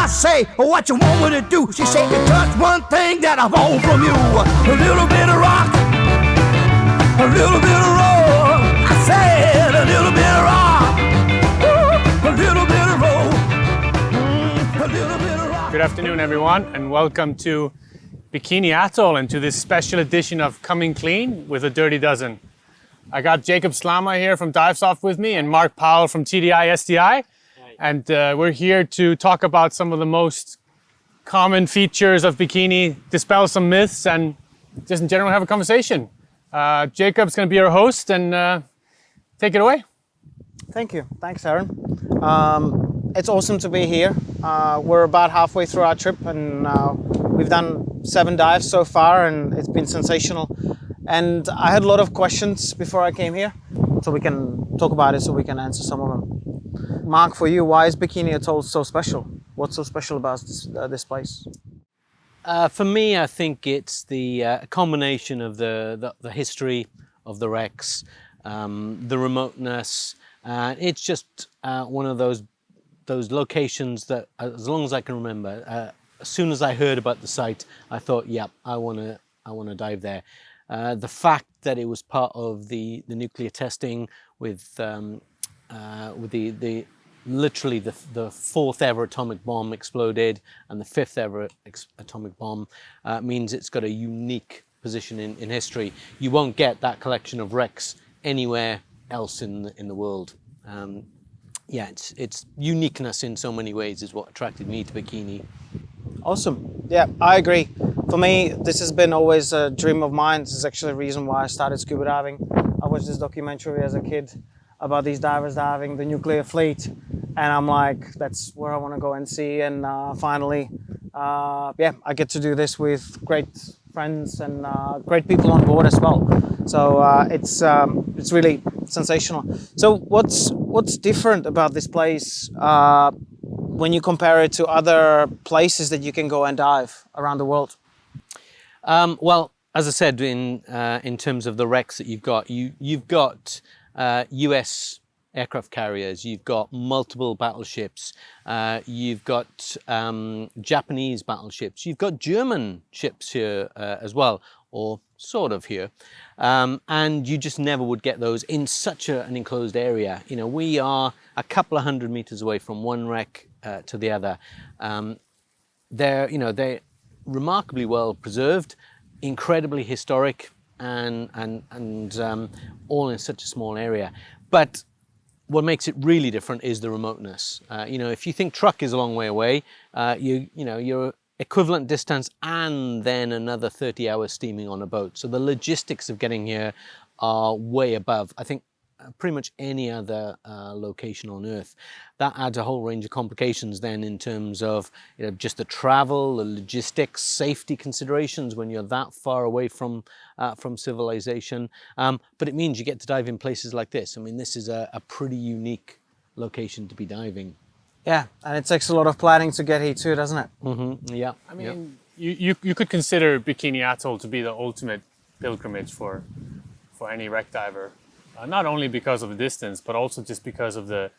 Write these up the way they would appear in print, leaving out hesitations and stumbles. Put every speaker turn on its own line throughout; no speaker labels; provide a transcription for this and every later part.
I say, what you want me to do? She said, touch one thing that I want from you. A little bit of rock, a little bit of roll. I said, a little bit of rock, a little bit of roll, a little bit of rock.
Good afternoon, everyone, and welcome to Bikini Atoll and to this special edition of Coming Clean with a Dirty Dozen. I got Jakub Sllama here from Divesoft with me and Mark Powell from TDI SDI. And we're here to talk about some of the most common features of bikini, dispel some myths, and just in general have a conversation. Jakub's going to be our host, and take it away.
Thank you. Thanks, Aaron. It's awesome to be here. We're about halfway through our trip, and we've done 7 dives so far, and it's been sensational. And I had a lot of questions before I came here, so we can talk about it, so we can answer some of them. Mark, for you, why is Bikini Atoll so special? What's so special about this place?
For me, I think it's the combination of the history of the wrecks, the remoteness. It's just one of those locations that, as long as I can remember, as soon as I heard about the site, I thought, yep, I want to dive there. The fact that it was part of the nuclear testing with literally the 4th ever atomic bomb exploded and the 5th ever atomic bomb means it's got a unique position in history. You won't get that collection of wrecks anywhere else in the world. Yeah, it's uniqueness in so many ways is what attracted me to bikini.
Awesome. Yeah, I agree. For me, this has been always a dream of mine. This is actually the reason why I started scuba diving. I watched this documentary as a kid about these divers diving the nuclear fleet, and I'm like, that's where I want to go and see. And finally, yeah, I get to do this with great friends and great people on board as well. So it's really sensational. So what's different about this place when you compare it to other places that you can go and dive around the world?
Well, as I said, in terms of the wrecks that you've got US aircraft carriers, you've got multiple battleships, you've got Japanese battleships, you've got German ships here as well, or sort of here, and you just never would get those in such an enclosed area. You know, we are a couple of 100 meters away from one wreck to the other. They're remarkably well preserved, incredibly historic, and all in such a small area. But what makes it really different is the remoteness. If you think truck is a long way away, you're equivalent distance and then another 30 hours steaming on a boat. So the logistics of getting here are way above, I think, pretty much any other location on Earth. That adds a whole range of complications then in terms of just the travel, the logistics, safety considerations when you're that far away from civilization. But it means you get to dive in places like this. I mean, this is a pretty unique location to be diving.
Yeah, and it takes a lot of planning to get here too, doesn't it?
Mm-hmm. Yeah.
I mean, you could consider Bikini Atoll to be the ultimate pilgrimage for any wreck diver. Not only because of the distance, but also just because of the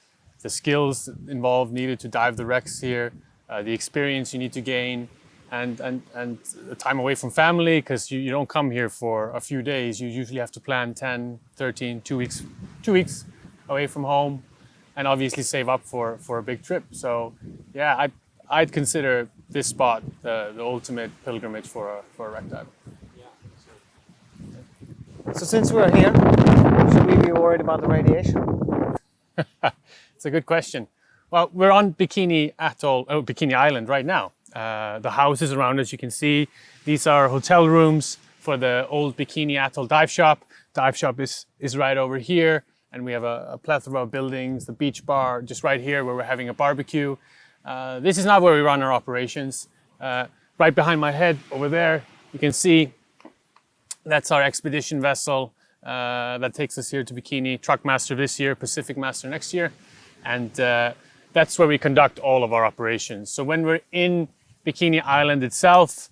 skills involved needed to dive the wrecks here, the experience you need to gain, and the time away from family, because you don't come here for a few days. You usually have to plan 10, 13, 2 weeks away from home, and obviously save up for a big trip. So yeah, I'd consider this spot the ultimate pilgrimage for a wreck diver.
So since we're here, should we be worried about the radiation?
It's a good question. Well, we're on Bikini Island right now. The houses around us, you can see, these are hotel rooms for the old Bikini Atoll dive shop. Dive shop is right over here, and we have a plethora of buildings, the beach bar just right here where we're having a barbecue. This is not where we run our operations. Right behind my head over there, you can see that's our expedition vessel that takes us here to Bikini. Truck Master this year, Pacific Master next year. And that's where we conduct all of our operations. So when we're in Bikini Island itself,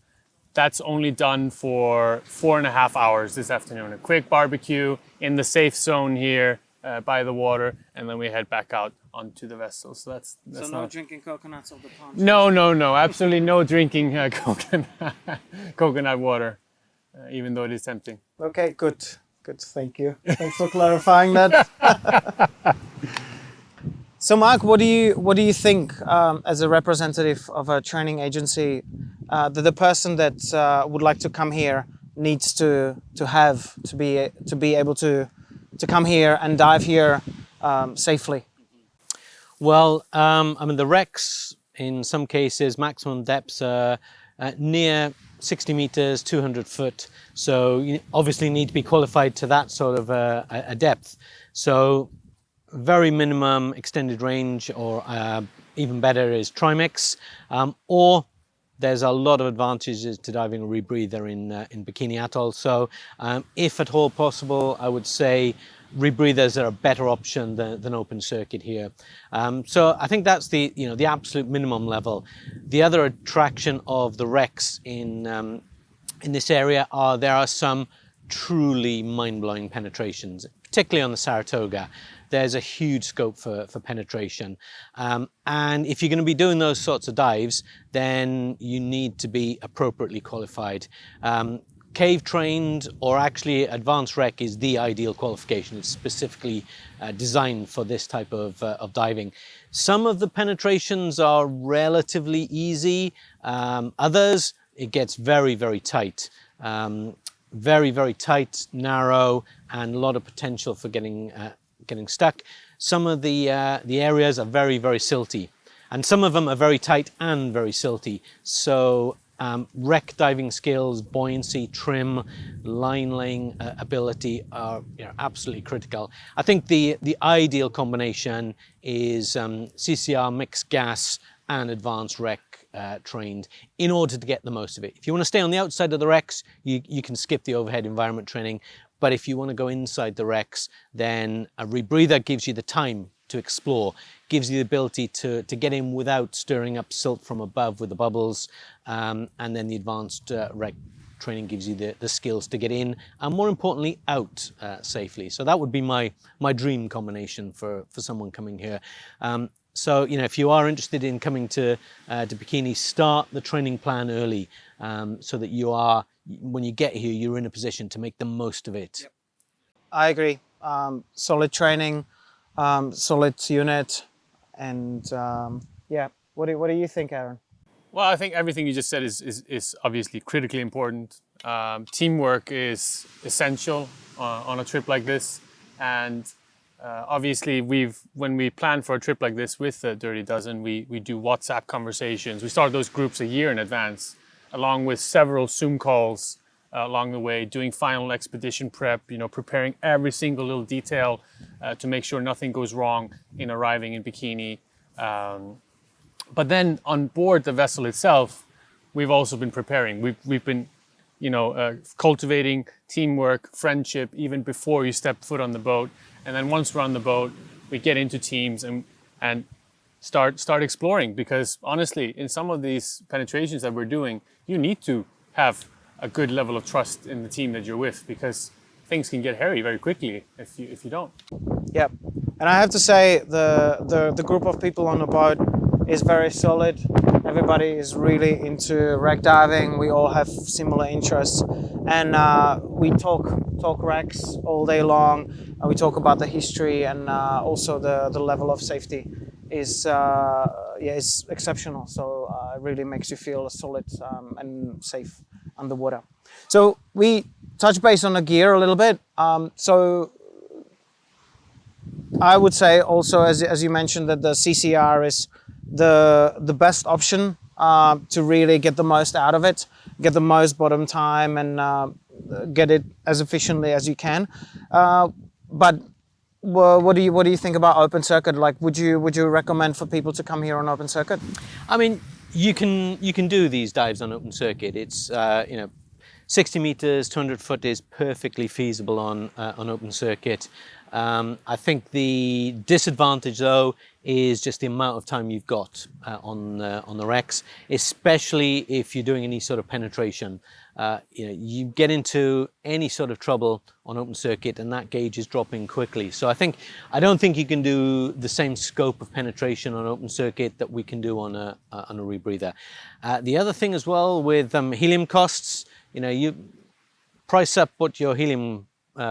that's only done for 4.5 hours this afternoon. A quick barbecue in the safe zone here by the water, and then we head back out onto the vessel. So that's
So no drinking coconuts of the pond.
no, absolutely no drinking coconut water, even though it is tempting.
Okay, good. Thank you. Thanks for clarifying that. So, Mark, what do you think as a representative of a training agency that the person that would like to come here needs to be able to come here and dive here safely?
Well, I mean, the wrecks in some cases maximum depths are near 60 meters, 200 foot. So you obviously need to be qualified to that sort of a depth. So very minimum extended range, or even better is Trimix, or there's a lot of advantages to diving a rebreather in Bikini Atoll. So if at all possible, I would say rebreathers are a better option than open circuit here. So I think that's the absolute minimum level. The other attraction of the wrecks in this area there are some truly mind-blowing penetrations, particularly on the Saratoga. There's a huge scope for penetration. And if you're going to be doing those sorts of dives, then you need to be appropriately qualified. Cave trained or actually advanced wreck is the ideal qualification. It's specifically designed for this type of diving. Some of the penetrations are relatively easy. Others, it gets very, very tight. Very, very tight, narrow, and a lot of potential for getting stuck. Some of the areas are very, very silty, and some of them are very tight and very silty. So wreck diving skills, buoyancy, trim, line laying ability are absolutely critical. I think the ideal combination is CCR, mixed gas, and advanced wreck trained in order to get the most of it. If you want to stay on the outside of the wrecks, you can skip the overhead environment training. But if you want to go inside the wrecks, then a rebreather gives you the time to explore, gives you the ability to get in without stirring up silt from above with the bubbles, and then the advanced wreck training gives you the skills to get in and, more importantly, out safely. So that would be my dream combination for someone coming here. So if you are interested in coming to Bikini, start the training plan early, so that when you get here, you're in a position to make the most of it.
Yep. I agree. Solid training, solid unit, and yeah. What do you think, Aaron?
Well, I think everything you just said is obviously critically important. Teamwork is essential on a trip like this, and obviously when we plan for a trip like this with the Dirty Dozen, we do WhatsApp conversations. We start those groups a year in advance, along with several Zoom calls along the way, doing final expedition prep, preparing every single little detail to make sure nothing goes wrong in arriving in Bikini. But then on board the vessel itself, we've also been preparing. We've been, cultivating teamwork, friendship, even before you step foot on the boat. And then once we're on the boat, we get into teams and start exploring. Because honestly, in some of these penetrations that we're doing, you need to have a good level of trust in the team that you're with, because things can get hairy very quickly if you don't.
Yeah, and I have to say the group of people on the boat is very solid. Everybody is really into wreck diving. We all have similar interests, and we talk wrecks all day long. We talk about the history, and also the level of safety is exceptional. So it really makes you feel solid and safe underwater. So we touch base on the gear a little bit. So I would say also, as you mentioned, that the CCR is the best option to really get the most out of it, get the most bottom time, and get it as efficiently as you can. But what do you think about open circuit? Like, would you recommend for people to come here on open circuit?
I mean, you can do these dives on open circuit. It's 60 meters, 200 foot is perfectly feasible on open circuit. I think the disadvantage though is just the amount of time you've got on the wrecks, especially if you're doing any sort of penetration. You get into any sort of trouble on open circuit and that gauge is dropping quickly. So I don't think you can do the same scope of penetration on open circuit that we can do on a rebreather. The other thing as well with helium costs, you price up what your helium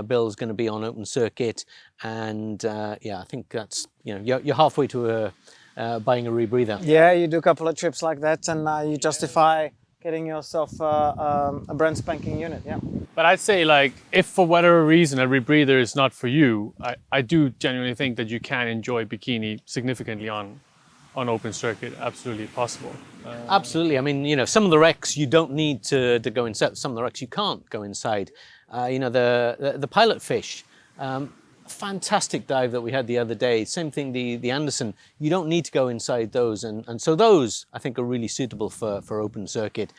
bill is going to be on open circuit, and I think that's you're halfway to buying a rebreather.
Yeah, you do a couple of trips like that, and you justify getting yourself a brand spanking unit. Yeah.
But I'd say, like, if for whatever reason a rebreather is not for you, I do genuinely think that you can enjoy bikini significantly on open circuit. Absolutely possible.
Absolutely. I mean, some of the wrecks you don't need to go inside. Some of the wrecks you can't go inside. The pilot fish, fantastic dive that we had the other day. Same thing, the Anderson. You don't need to go inside those, and so those I think are really suitable for open circuit.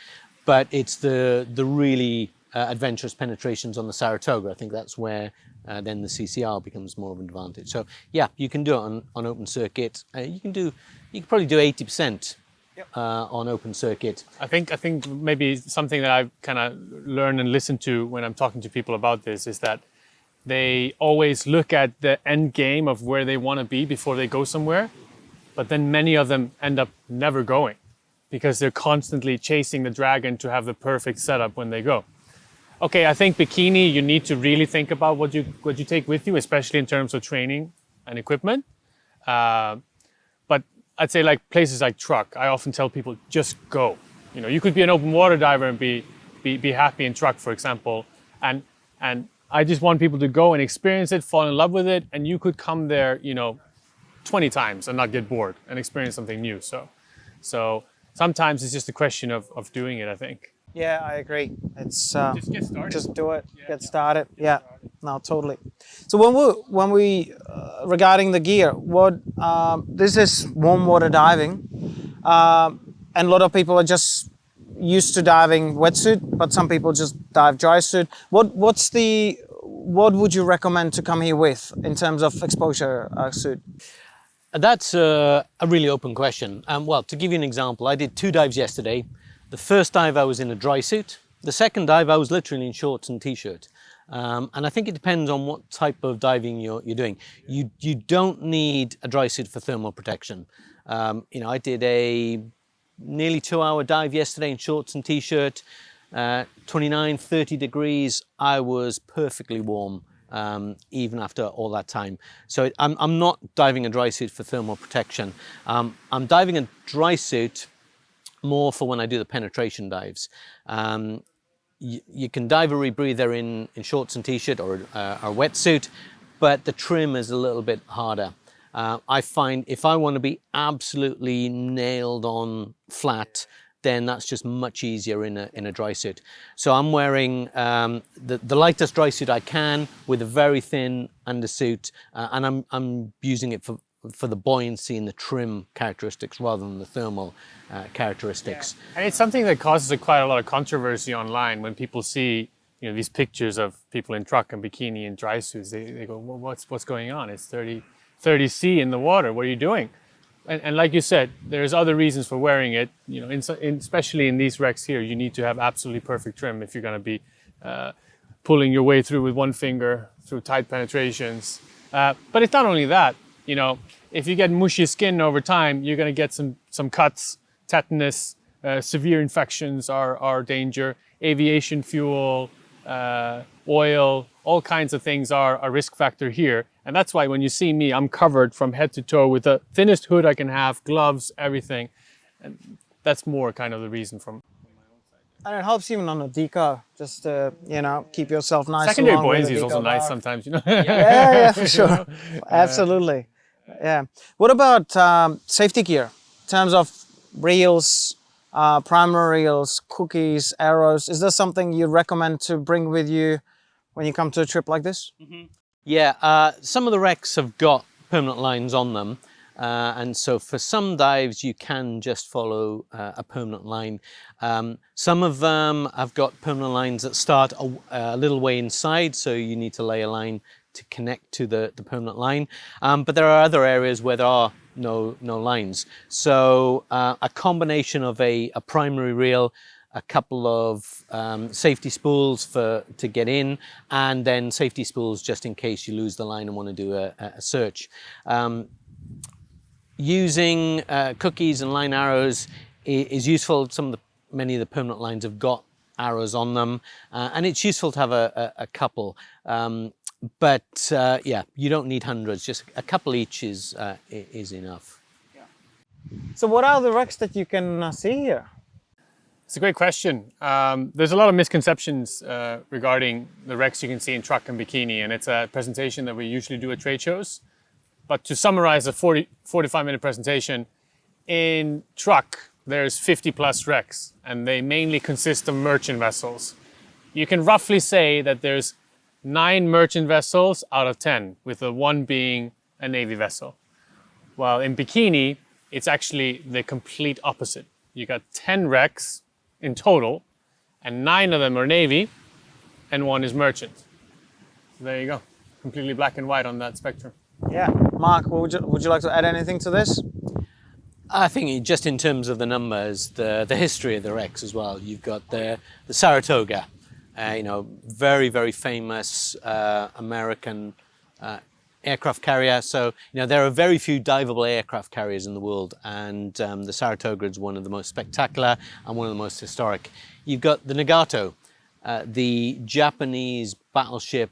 But it's the really adventurous penetrations on the Saratoga. I think that's where then the CCR becomes more of an advantage. So yeah, you can do it on open circuit. You can probably do 80%. On open circuit.
I think maybe something that I've kind of learned and listened to when I'm talking to people about this is that they always look at the end game of where they want to be before they go somewhere, but then many of them end up never going because they're constantly chasing the dragon to have the perfect setup when they go. Okay, I think bikini, you need to really think about what you take with you, especially in terms of training and equipment. But I'd say like places like truck, I often tell people just go. You could be an open water diver and be happy in truck, for example. And I just want people to go and experience it, fall in love with it, and you could come there, 20 times and not get bored and experience something new. So sometimes it's just a question of doing it, I think.
Yeah, I agree. It's
Just get started.
just do it,
Yeah,
get started. Yeah, no, totally. So when we regarding the gear, this is warm water diving, and a lot of people are just used to diving wetsuit, but some people just dive dry suit. What would you recommend to come here with in terms of exposure suit?
That's a really open question. Well, to give you an example, I did 2 dives yesterday. The first dive I was in a dry suit. The second dive I was literally in shorts and t-shirt. And I think it depends on what type of diving you're doing. You don't need a dry suit for thermal protection. I did a nearly 2-hour dive yesterday in shorts and t-shirt. 29, 30 degrees. I was perfectly warm. Even after all that time. So I'm not diving a dry suit for thermal protection. I'm diving a dry suit more for when I do the penetration dives. You can dive a rebreather in shorts and t-shirt or a wetsuit, but the trim is a little bit harder. I find if I want to be absolutely nailed on flat, then that's just much easier in a dry suit. So I'm wearing the lightest dry suit I can with a very thin undersuit, and I'm using it for the buoyancy and the trim characteristics rather than the thermal characteristics.
Yeah. And it's something that causes quite a lot of controversy online when people see these pictures of people in truck and bikini and dry suits. They go, well, what's going on? It's 30 C in the water. What are you doing? And like you said, there's other reasons for wearing it. Especially in these wrecks here, you need to have absolutely perfect trim if you're going to be pulling your way through with one finger through tight penetrations. But it's not only that. If you get mushy skin over time, you're going to get some cuts, tetanus, severe infections are danger. Aviation fuel, oil, all kinds of things are a risk factor here. And that's why when you see me, I'm covered from head to toe with the thinnest hood I can have, gloves, everything. And that's more kind of the reason from my own side.
And it helps even on a decar, just to, keep yourself nice.
Secondary
along with
buoyancy
the
is also
decal
nice
bar.
sometimes,
Yeah, for sure. Absolutely. Yeah. What about safety gear in terms of reels, primary reels, cookies, arrows? Is there something you recommend to bring with you when you come to a trip like this?
Mm-hmm. Yeah, some of the wrecks have got permanent lines on them. And so for some dives, you can just follow a permanent line. Some of them have got permanent lines that start a little way inside, so you need to lay a line to connect to the permanent line. But there are other areas where there are no lines. So a combination of a primary reel, a couple of safety spools to get in, and then safety spools just in case you lose the line and want to do a search. Using cookies and line arrows is useful. Many of the permanent lines have got arrows on them, and it's useful to have a couple. But yeah, you don't need hundreds. Just a couple each is enough.
So what are the wrecks that you can see here?
It's a great question. There's a lot of misconceptions regarding the wrecks you can see in truck and bikini, and it's a presentation that we usually do at trade shows. But to summarize a 45-minute presentation, in truck, there's 50 plus wrecks, and they mainly consist of merchant vessels. You can roughly say that there's 9 merchant vessels out of 10, with the 1 being a Navy vessel. While in bikini, it's actually the complete opposite. You got 10 wrecks in total, and 9 of them are Navy, and 1 is merchant. So there you go, completely black and white on that spectrum.
Yeah, Mark, would you like to add anything to this?
I think just in terms of the numbers, the history of the wrecks as well. You've got the Saratoga, very, very famous American aircraft carrier. So, there are very few diveable aircraft carriers in the world, and the Saratoga is one of the most spectacular and one of the most historic. You've got the Nagato, the Japanese battleship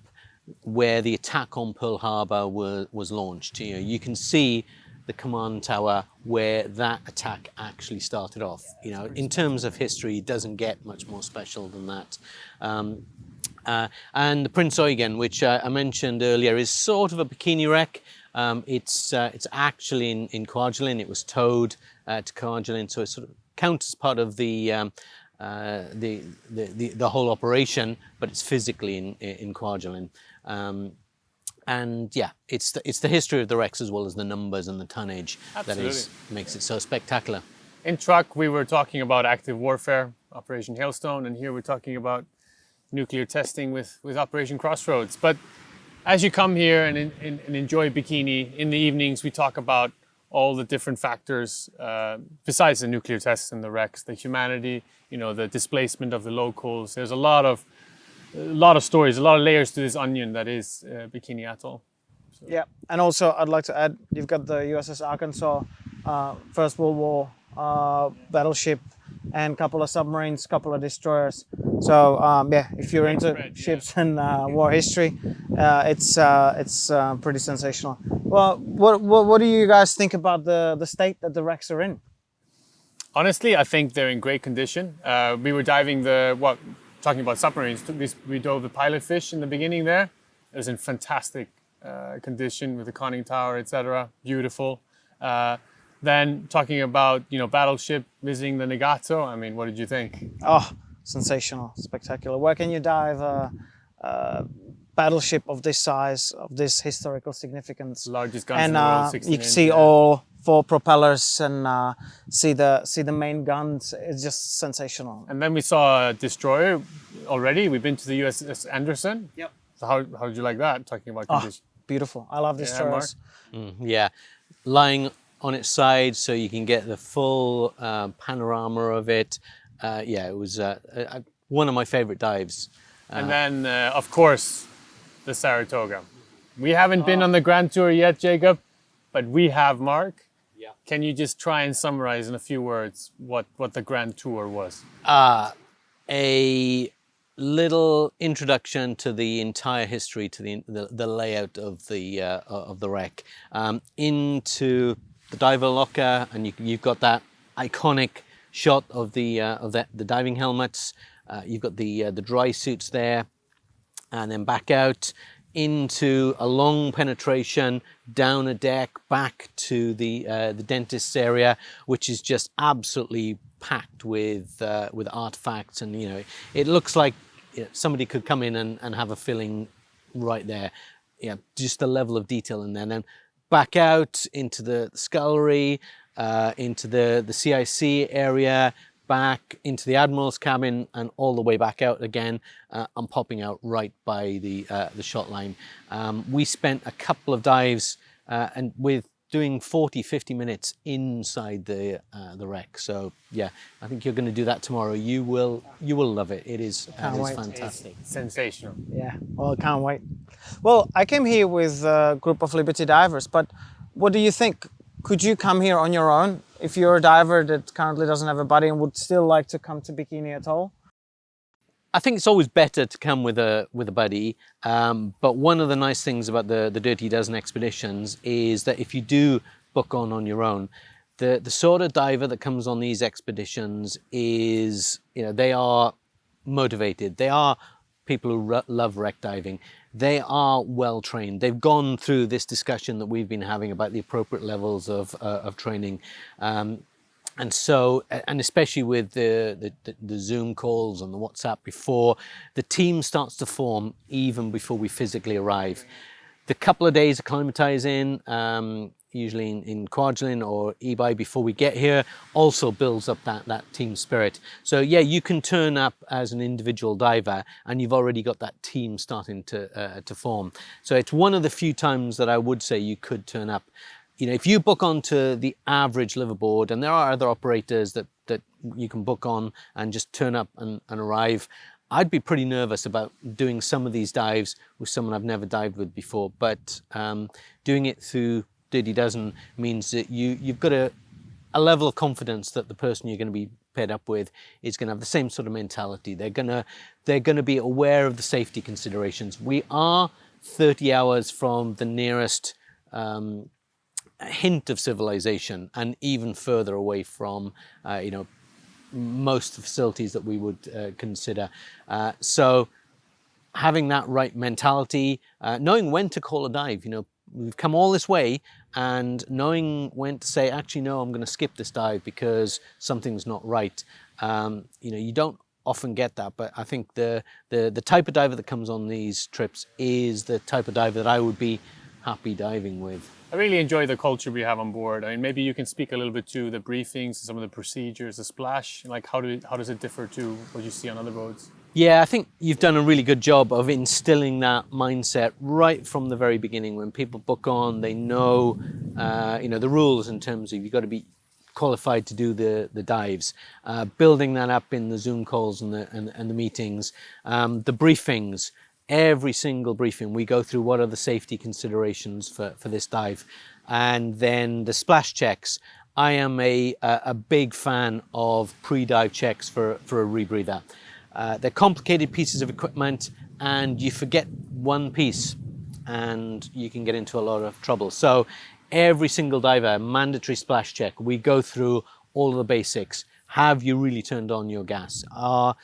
where the attack on Pearl Harbor was launched. You can see the command tower where that attack actually started off. In terms of history, it doesn't get much more special than that. And the Prince Eugen, which I mentioned earlier, is sort of a bikini wreck. It's actually in Kwajalein. It was towed to Kwajalein, so it sort of counts as part of the whole operation, but it's physically in Kwajalein. And yeah, it's the history of the wrecks as well as the numbers and the tonnage that makes it so spectacular.
In truck, we were talking about active warfare, Operation Hailstone, and here we're talking about nuclear testing with Operation Crossroads. But as you come here and enjoy bikini, in the evenings we talk about all the different factors besides the nuclear tests and the wrecks, the humanity, the displacement of the locals. There's a lot of stories, a lot of layers to this onion that is Bikini Atoll. So.
Yeah, and also I'd like to add, you've got the USS Arkansas, First World War battleship, and a couple of submarines, couple of destroyers. So yeah, if you're into ships and war history, it's pretty sensational. Well, what do you guys think about the state that the wrecks are in?
Honestly, I think they're in great condition. We were diving talking about submarines, we dove the pilot fish in the beginning there. It was in fantastic condition with the conning tower, etc. Beautiful. Then talking about battleship, visiting the Nagato. I mean, what did you think?
Oh, sensational, spectacular. Where can you dive a battleship of this size, of this historical significance?
Largest guns in the world, 16
you can see all 4 propellers and see the main guns. It's just sensational.
And then we saw a destroyer already. We've been to the USS Anderson.
Yep.
So how did you like that? Talking about condition.
Beautiful. I love destroyers.
Yeah, lying on its side so you can get the full panorama of it. Yeah, it was one of my favorite dives.
And then, of course, the Saratoga. We haven't been on the Grand Tour yet, Jacob, but we have, Mark.
Yeah.
Can you just try and summarize in a few words what the Grand Tour was?
A little introduction to the entire history, to the layout of the wreck, into the diver locker, and you've got that iconic shot of the diving helmets. You've got the Drysuits there, and then back out into a long penetration down a deck back to the dentist's area, which is just absolutely packed with artifacts, and it looks like somebody could come in and have a filling right there. Yeah, just the level of detail in there. And then back out into the scullery, into the CIC area, back into the Admiral's cabin and all the way back out again. I'm popping out right by the shot line. We spent a couple of dives and with doing 40-50 minutes inside the wreck. So yeah, I think you're going to do that tomorrow. You will love it. It is fantastic.
It's sensational.
Yeah, well, I can't wait. Well, I came here with a group of Liberty divers, but what do you think? Could you come here on your own if you're a diver that currently doesn't have a buddy and would still like to come to Bikini Atoll?
I think it's always better to come with a buddy, but one of the nice things about the Dirty Dozen expeditions is that if you do book on your own, the sort of diver that comes on these expeditions is, they are motivated. They are people who love wreck diving. They are well trained. They've gone through this discussion that we've been having about the appropriate levels of training. And so, and especially with the Zoom calls and the WhatsApp before, the team starts to form even before we physically arrive. The couple of days acclimatizing, usually in Kwajalein or Ebi before we get here, also builds up that team spirit. So yeah, you can turn up as an individual diver and you've already got that team starting to form. So it's one of the few times that I would say you could turn up. If you book onto the average liveaboard, and there are other operators that you can book on and just turn up and arrive, I'd be pretty nervous about doing some of these dives with someone I've never dived with before. But doing it through Dirty Dozen means that you've got a level of confidence that the person you're going to be paired up with is going to have the same sort of mentality. They're going to be aware of the safety considerations. We are 30 hours from the nearest hint of civilization and even further away from most facilities that we would consider. So having that right mentality, knowing when to call a dive, we've come all this way, and knowing when to say, actually, no, I'm going to skip this dive because something's not right. You don't often get that, but I think the type of diver that comes on these trips is the type of diver that I would be happy diving with.
I really enjoy the culture we have on board. I mean, maybe you can speak a little bit to the briefings, some of the procedures, the splash. Like, how does it differ to what you see on other boats?
Yeah, I think you've done a really good job of instilling that mindset right from the very beginning. When people book on, they know, the rules in terms of you've got to be qualified to do the dives. Building that up in the Zoom calls and the meetings, the briefings. Every single briefing, we go through what are the safety considerations for this dive. And then the splash checks. I am a big fan of pre-dive checks for a rebreather. They're complicated pieces of equipment, and you forget one piece and you can get into a lot of trouble. So every single diver, mandatory splash check. We go through all of the basics. Have you really turned on your gas? Are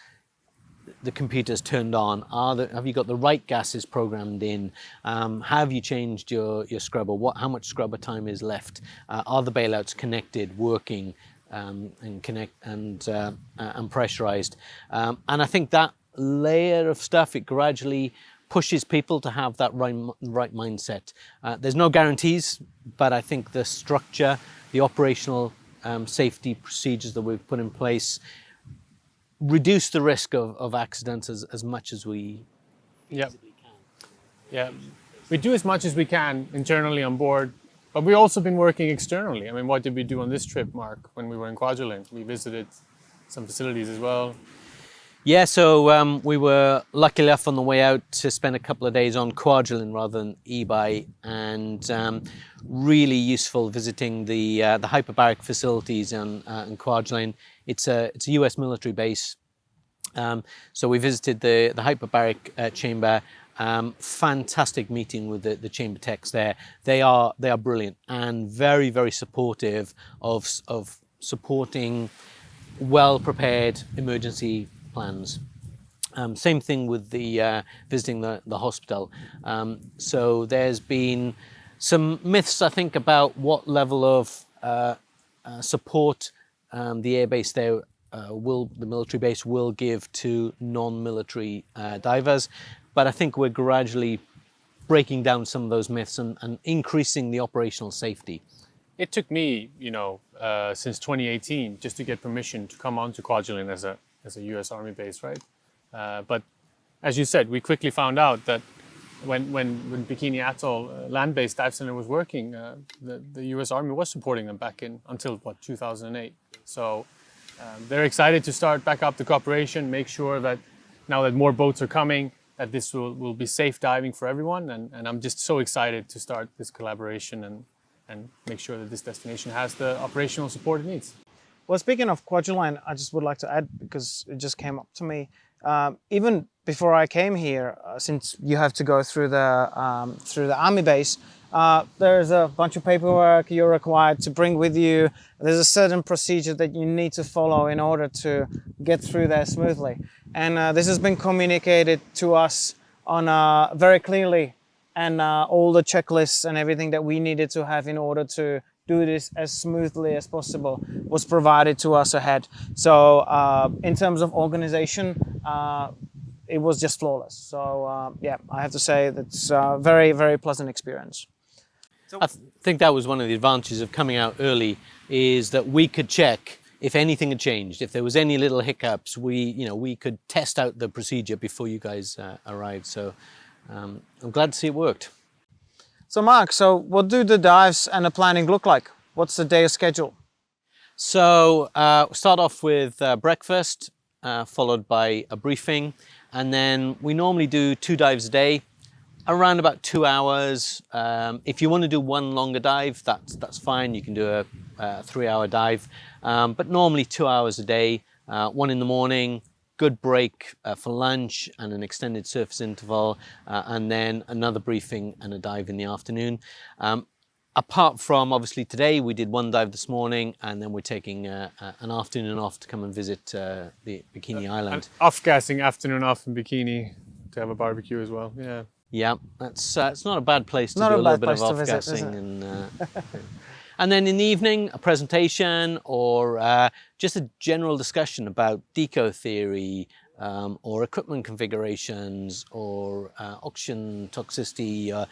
the computers turned on? Have you got the right gases programmed in? Have you changed your scrubber? How much scrubber time is left? Are the bailouts connected, working, and pressurized? And I think that layer of stuff, it gradually pushes people to have that right mindset. There's no guarantees, but I think the structure, the operational safety procedures that we've put in place reduce the risk of accidents as much as we can.
Yeah, we do as much as we can internally on board, but we've also been working externally. I mean, what did we do on this trip, Mark, when we were in Kwajalein? We visited some facilities as well.
Yeah, so we were lucky enough on the way out to spend a couple of days on Kwajalein rather than Ebi, and really useful visiting the Hyperbaric Facilities in Kwajalein. It's a US military base. So we visited the Hyperbaric chamber. Fantastic meeting with the chamber techs there. They are brilliant and very, very supportive of supporting well-prepared emergency plans. Same thing with the visiting the hospital. So there's been some myths, I think, about what level of support the airbase there the military base will give to non-military divers. But I think we're gradually breaking down some of those myths and increasing the operational safety.
it took me, since 2018 just to get permission to come onto Kwajalein as a U.S. Army base, right? But as you said, we quickly found out that when Bikini Atoll land-based dive center was working, the U.S. Army was supporting them back in until 2008. So they're excited to start back up the cooperation, make sure that now that more boats are coming, that this will be safe diving for everyone. And I'm just so excited to start this collaboration and make sure that this destination has the operational support it needs.
Well, speaking of Kwajalein, I just would like to add, because it just came up to me, even before I came here, since you have to go through the army base, there's a bunch of paperwork you're required to bring with you. There's a certain procedure that you need to follow in order to get through there smoothly. And this has been communicated to us on very clearly, and all the checklists and everything that we needed to have in order to do this as smoothly as possible was provided to us ahead. So in terms of organization, it was just flawless. So yeah, I have to say that's a very, very pleasant experience.
I think that was one of the advantages of coming out early, is that we could check if anything had changed, if there was any little hiccups. We could test out the procedure before you guys arrived. So I'm glad to see it worked.
So Mark, what do the dives and the planning look like? What's the day schedule?
So start off with breakfast, followed by a briefing, and then we normally do 2 dives a day, around about 2 hours. If you want to do one longer dive, that's fine. You can do a 3-hour dive, but normally 2 hours a day. 1 in the morning, good break for lunch and an extended surface interval, and then another briefing and a dive in the afternoon. Apart from, obviously, today we did 1 dive this morning, and then we're taking an afternoon off to come and visit the Bikini Island.
Off-gassing afternoon off in Bikini to have a barbecue as well. Yeah.
Yeah, it's not a bad place to do a little bit of off-gassing. And then in the evening, a presentation or just a general discussion about deco theory, or equipment configurations, or oxygen toxicity.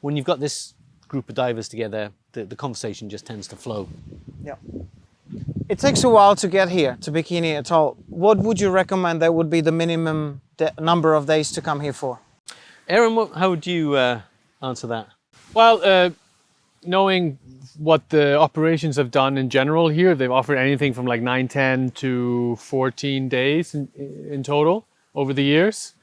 When you've got this group of divers together, the conversation just tends to flow.
Yeah. It takes a while to get here to Bikini Atoll. What would you recommend that would be the minimum number of days to come here for?
Aaron, how would you answer that?
Well, knowing what the operations have done in general here, they've offered anything from like 9, 10 to 14 days in total over the years.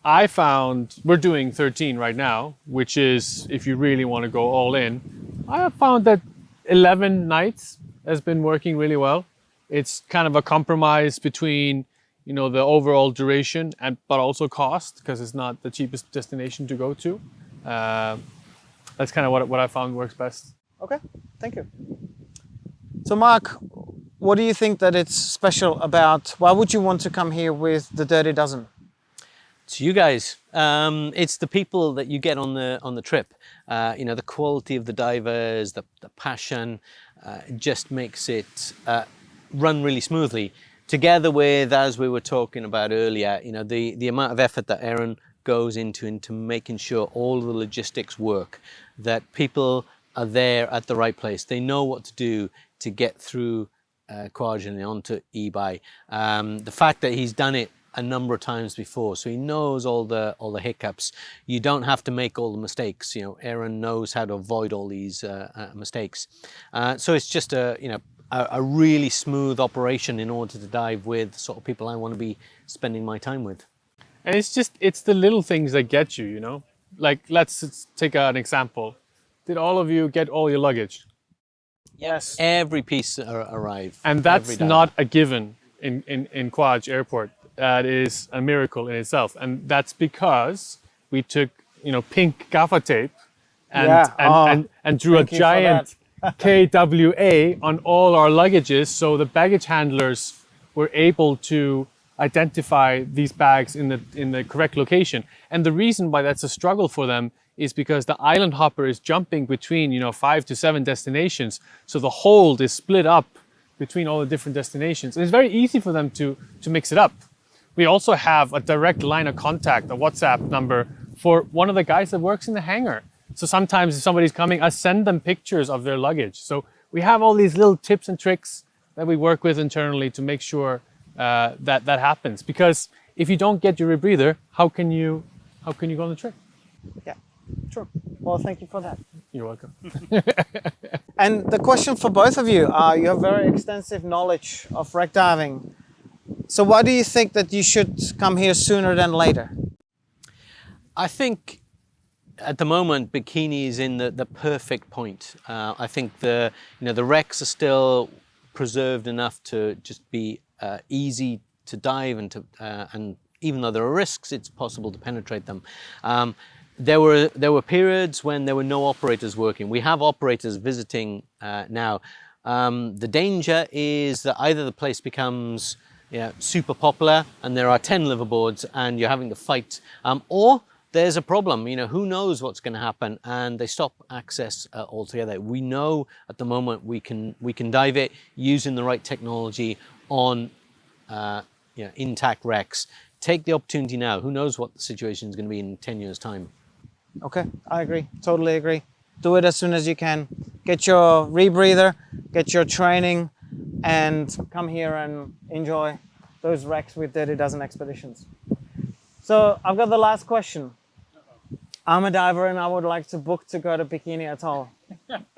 I found we're doing 13 right now, which is, if you really want to go all in, I have found that 11 nights has been working really well. It's kind of a compromise between, the overall duration but also cost, because it's not the cheapest destination to go to. That's kind of what I found works best.
Okay, thank you. So Mark, what do you think that it's special about, why would you want to come here with the Dirty Dozen?
It's you guys. It's the people that you get on the trip. The quality of the divers, the passion, just makes it run really smoothly. Together with, as we were talking about earlier, the amount of effort that Aaron goes into making sure all the logistics work, that people are there at the right place. They know what to do to get through Kwajalein onto eBay. The fact that he's done it a number of times before, so he knows all the hiccups. You don't have to make all the mistakes. Aaron knows how to avoid all these mistakes. So it's just a really smooth operation in order to dive with the sort of people I want to be spending my time with.
And it's the little things that get you, Like, let's take an example. Did all of you get all your luggage?
Yes.
Every piece arrived.
And that's not a given in Kwaj Airport. That is a miracle in itself. And that's because we took, pink gaffer tape and drew a giant KWA on all our luggages, so the baggage handlers were able to identify these bags in the correct location. And the reason why that's a struggle for them is because the island hopper is jumping between 5 to 7 destinations, so the hold is split up between all the different destinations, and it's very easy for them to mix it up. We also have a direct line of contact, a WhatsApp number for one of the guys that works in the hangar. So sometimes if somebody's coming, I send them pictures of their luggage. So we have all these little tips and tricks that we work with internally to make sure that happens. Because if you don't get your rebreather, how can you go on the trip?
Yeah, true. Well, thank you for that.
You're welcome.
And the question for both of you, you have very extensive knowledge of wreck diving. So why do you think that you should come here sooner than later?
I think at the moment, Bikini is in the perfect point. I think the wrecks are still preserved enough to just be easy to dive and even though there are risks, it's possible to penetrate them. There were periods when there were no operators working. We have operators visiting now. The danger is that either the place becomes super popular and there are 10 liverboards and you're having to fight, or there's a problem. Who knows what's going to happen, and they stop access altogether. We know at the moment we can dive it using the right technology on intact wrecks. Take the opportunity now. Who knows what the situation is going to be in 10 years' time.
Okay, I agree. Totally agree. Do it as soon as you can. Get your rebreather, get your training, and come here and enjoy those wrecks with Dirty Dozen expeditions. So I've got the last question. I'm a diver and I would like to book to go to Bikini Atoll.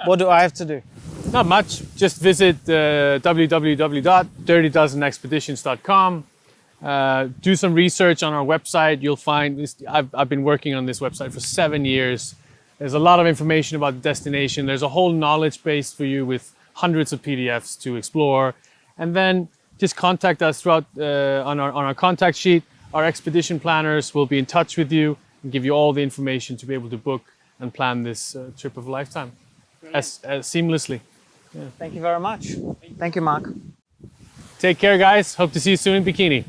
What do I have to do?
Not much. Just visit www.dirtydozenexpeditions.com. Do some research on our website. You'll find this. I've been working on this website for 7 years. There's a lot of information about the destination. There's a whole knowledge base for you with hundreds of PDFs to explore. And then just contact us throughout on our contact sheet. Our expedition planners will be in touch with you and give you all the information to be able to book and plan this trip of a lifetime as seamlessly. Yeah.
Thank you very much. Thank you, Mark.
Take care, guys. Hope to see you soon in Bikini.